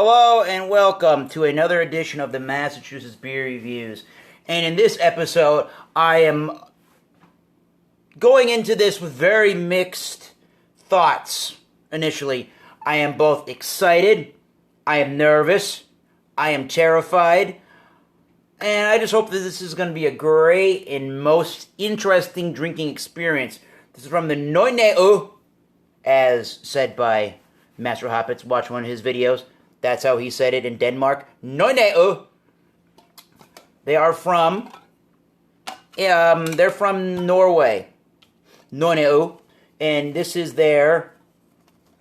Hello and welcome to another edition of the Massachusetts Beer Reviews. And in this episode, I am going into this with very mixed thoughts. Initially, I am both excited, I am nervous, I am terrified, and I just hope that this is going to be a great and most interesting drinking experience. This is from the Nøgne, as said by Master Hoppets. Watch one of his videos. That's how he said it in Denmark. Nøgne. They are from, they're from Norway. Nøgne. And this is their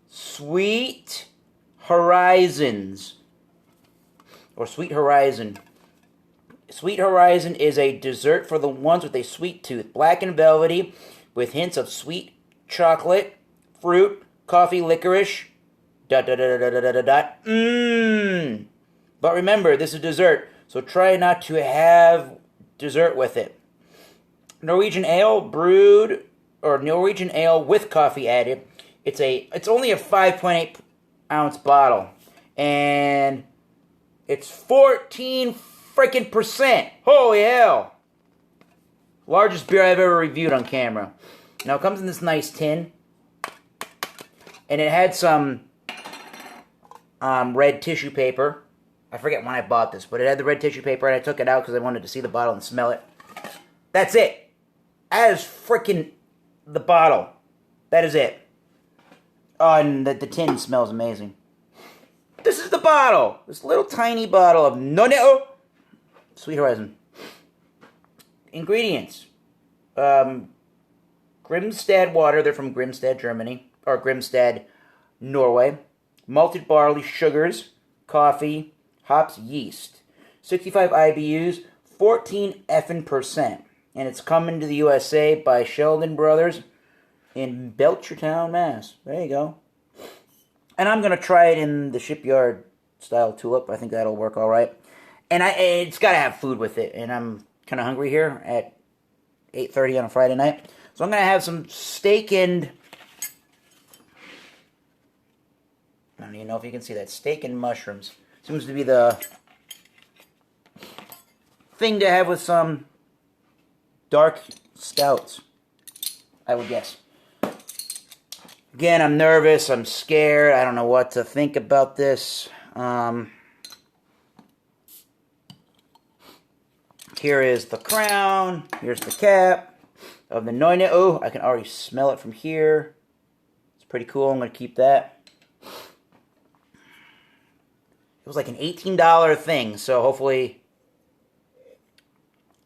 Sweet Horizons. Or Sweet Horizon. Sweet Horizon is a dessert for the ones with a sweet tooth. Black and velvety, with hints of sweet chocolate, fruit, coffee, licorice, ... But remember, this is dessert, so try not to have dessert with it. Norwegian ale brewed, or Norwegian ale with coffee added. It's only a 5.8 ounce bottle, and it's 14 freaking %. Holy hell! Largest beer I've ever reviewed on camera. Now it comes in this nice tin, and it had some red tissue paper. I forget when I bought this, but it had the red tissue paper, and I took it out because I wanted to see the bottle and smell it. That's it. That is freaking the bottle. That is it. Oh, and the tin smells amazing. This is the bottle. This little tiny bottle of Nøgne Sweet Horizon. Ingredients. Grimstad water. They're from Grimstad, Germany. Or Grimstad, Norway. Malted barley, sugars, coffee, hops, yeast. 65 IBUs, 14 effing %. And it's coming to the USA by Sheldon Brothers in Belchertown, Mass. There you go. And I'm going to try it in the shipyard style tulip. I think that'll work all right. And it's got to have food with it. And I'm kind of hungry here at 8:30 on a Friday night. So I'm going to have some steak and... I don't even know if you can see that. Steak and mushrooms. Seems to be the thing to have with some dark stouts, I would guess. Again, I'm nervous. I'm scared. I don't know what to think about this. Here is the crown. Here's the cap of the Nøgne. Oh, I can already smell it from here. It's pretty cool. I'm going to keep that. It was like an $18 thing, so hopefully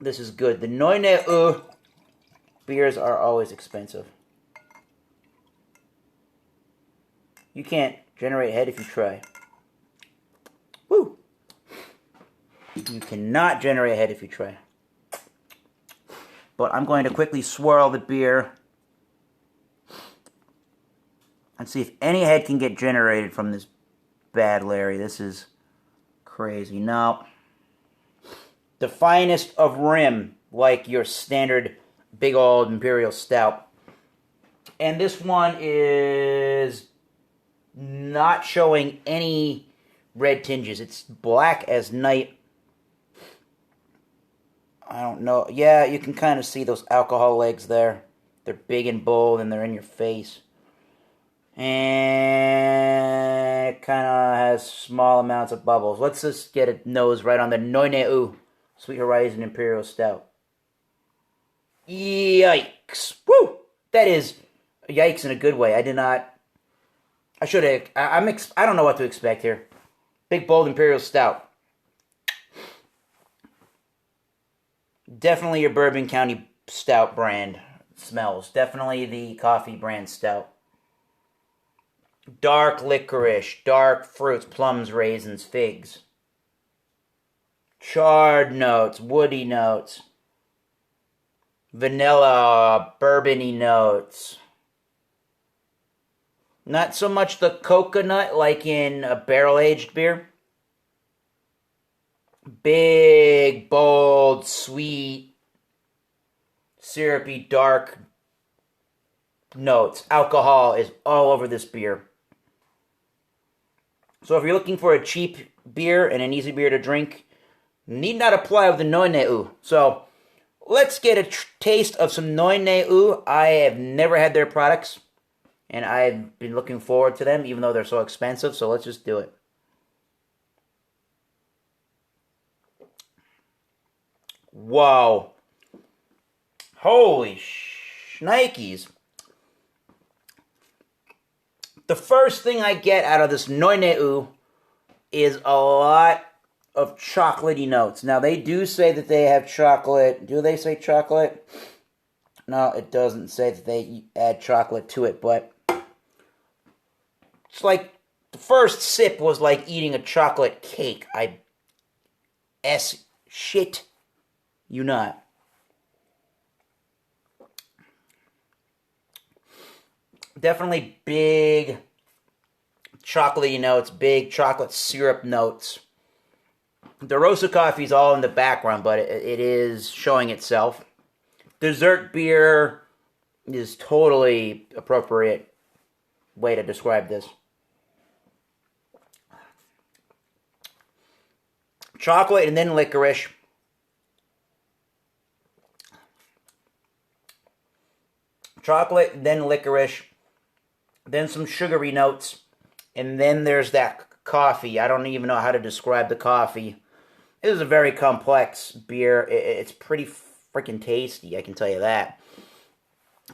this is good. The Nøgne beers are always expensive. You can't generate a head if you try. Woo! You cannot generate a head if you try. But I'm going to quickly swirl the beer and see if any head can get generated from this bad Larry. This is crazy. No. The finest of rim, like your standard big old Imperial Stout. And this one is not showing any red tinges. It's black as night. I don't know. Yeah, you can kind of see those alcohol legs there. They're big and bold, and they're in your face. And it kind of has small amounts of bubbles. Let's just get a nose right on the Nøgne Sweet Horizon Imperial Stout. Yikes. Woo! That is yikes in a good way. I did not... I should have... I don't know what to expect here. Big, bold Imperial Stout. Definitely your Bourbon County Stout brand smells. Definitely the coffee brand stout. Dark licorice, dark fruits, plums, raisins, figs. Charred notes, woody notes. Vanilla, bourbony notes. Not so much the coconut like in a barrel-aged beer. Big, bold, sweet, syrupy, dark notes. Alcohol is all over this beer. So if you're looking for a cheap beer and an easy beer to drink, need not apply with the Nøgne. So let's get a taste of some Nøgne. I have never had their products, and I've been looking forward to them, even though they're so expensive. So let's just do it. Whoa. Holy shnikes. The first thing I get out of this Nøgne is a lot of chocolatey notes. Now, they do say that they have chocolate. Do they say chocolate? No, it doesn't say that they add chocolate to it, but it's like the first sip was like eating a chocolate cake. Shit you not. Definitely big chocolatey notes, big chocolate syrup notes. The roasted coffee is all in the background, but it is showing itself. Dessert beer is totally appropriate way to describe this. Chocolate and then licorice. Chocolate, then licorice, then some sugary notes, and then there's that coffee. I don't even know how to describe the coffee. It is a very complex beer. It's pretty freaking tasty, I can tell you that.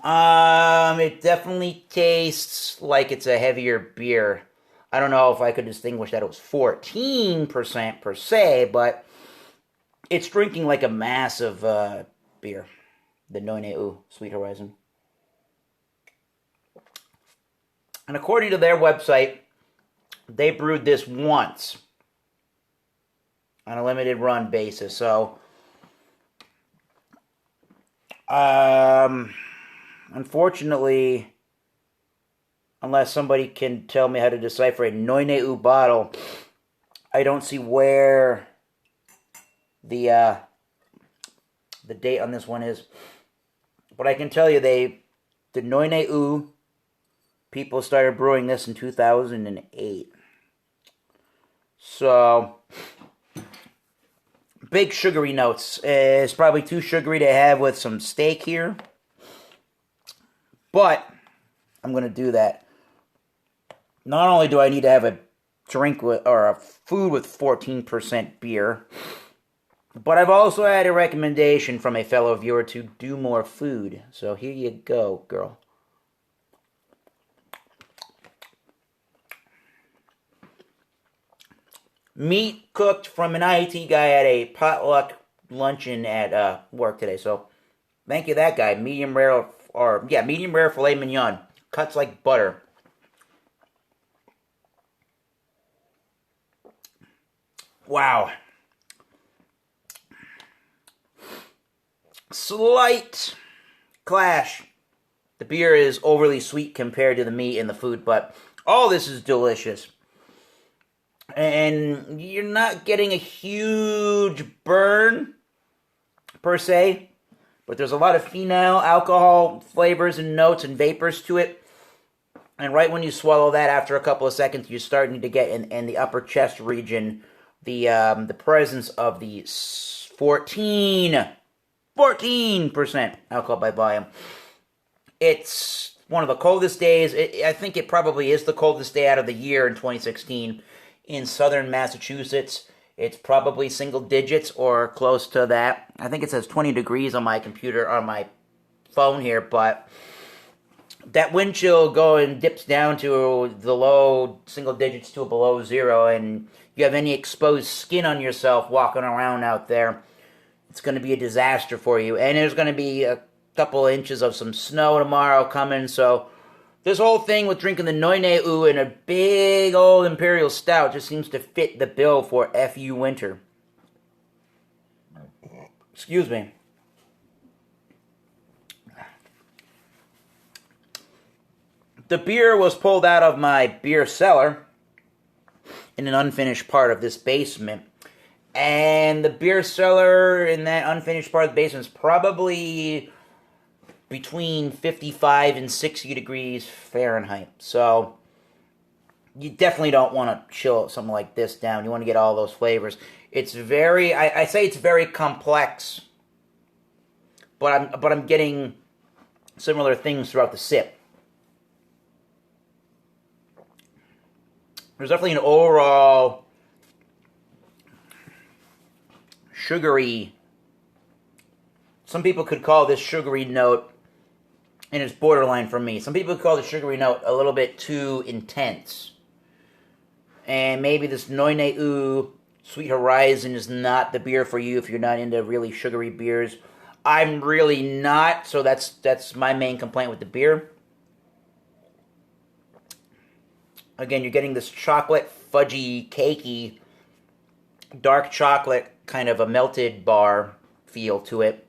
It definitely tastes like it's a heavier beer. I don't know if I could distinguish that it was 14% per se, but it's drinking like a massive beer. The Nøgne Sweet Horizon. And according to their website, they brewed this once on a limited run basis. So, unfortunately, unless somebody can tell me how to decipher a Nøgne bottle, I don't see where the date on this one is. But I can tell you the Nøgne people started brewing this in 2008. So, big sugary notes. It's probably too sugary to have with some steak here. But, I'm going to do that. Not only do I need to have a drink with, or a food with 14% beer, but I've also had a recommendation from a fellow viewer to do more food. So here you go, girl. Meat cooked from an IT guy at a potluck luncheon at work today. So, thank you, that guy. Medium rare filet mignon. Cuts like butter. Wow. Slight clash. The beer is overly sweet compared to the meat and the food, but all this is delicious. And you're not getting a huge burn, per se, but there's a lot of phenol, alcohol, flavors and notes and vapors to it. And right when you swallow that, after a couple of seconds, you're starting to get in the upper chest region the presence of the 14% alcohol by volume. It's one of the coldest days. I think it probably is the coldest day out of the year in 2016 in southern Massachusetts. It's probably single digits or close to that. I think it says 20 degrees on my computer, on my phone here, but that wind chill dips down to the low single digits to below zero, and you have any exposed skin on yourself walking around out there, it's going to be a disaster for you. And there's going to be a couple inches of some snow tomorrow coming, so this whole thing with drinking the Nøgne and a big old Imperial Stout just seems to fit the bill for FU winter. Excuse me. The beer was pulled out of my beer cellar in an unfinished part of this basement. And the beer cellar in that unfinished part of the basement is probably between 55 and 60 degrees Fahrenheit. So, you definitely don't want to chill something like this down. You want to get all those flavors. It's very, I say it's very complex, but I'm getting similar things throughout the sip. There's definitely an overall sugary, some people could call this sugary note, and it's borderline for me. Some people could call the sugary note a little bit too intense. And maybe this Nøgne Sweet Horizon is not the beer for you if you're not into really sugary beers. I'm really not, so that's my main complaint with the beer. Again, you're getting this chocolate, fudgy, cakey, dark chocolate, kind of a melted bar feel to it.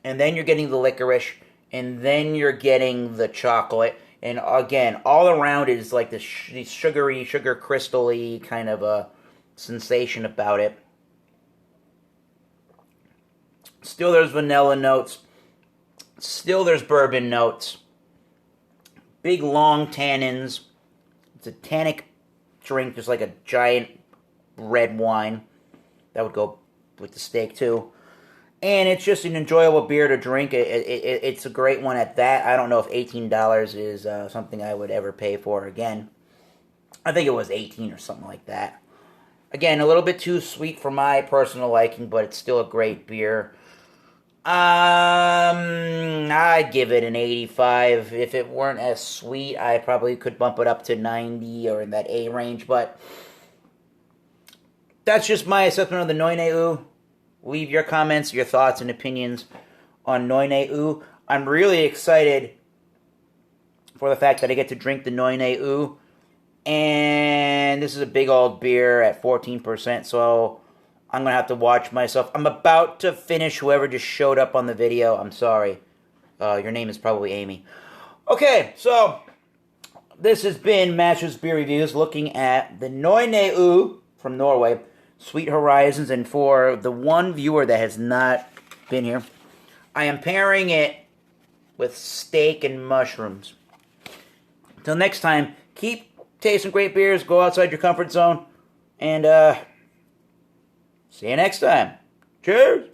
And then you're getting the licorice, and then you're getting the chocolate. And again, all around it is like this sugary, sugar crystal-y kind of a sensation about it. Still there's vanilla notes. Still there's bourbon notes. Big long tannins. It's a tannic drink, just like a giant red wine. That would go with the steak too. And it's just an enjoyable beer to drink. It's a great one at that. I don't know if $18 is something I would ever pay for again. I think it was $18 or something like that. Again, a little bit too sweet for my personal liking, but it's still a great beer. I'd give it an 85. If it weren't as sweet, I probably could bump it up to 90 or in that A range, but that's just my assessment of the Nøgne. Leave your comments, your thoughts, and opinions on Nøgne. I'm really excited for the fact that I get to drink the Nøgne. And this is a big old beer at 14%, so I'm going to have to watch myself. I'm about to finish whoever just showed up on the video. I'm sorry. Your name is probably Amy. Okay, so this has been Masters Beer Reviews looking at the Nøgne from Norway. Sweet Horizons, and for the one viewer that has not been here, I am pairing it with steak and mushrooms. Until next time, keep tasting great beers, go outside your comfort zone, and see you next time. Cheers!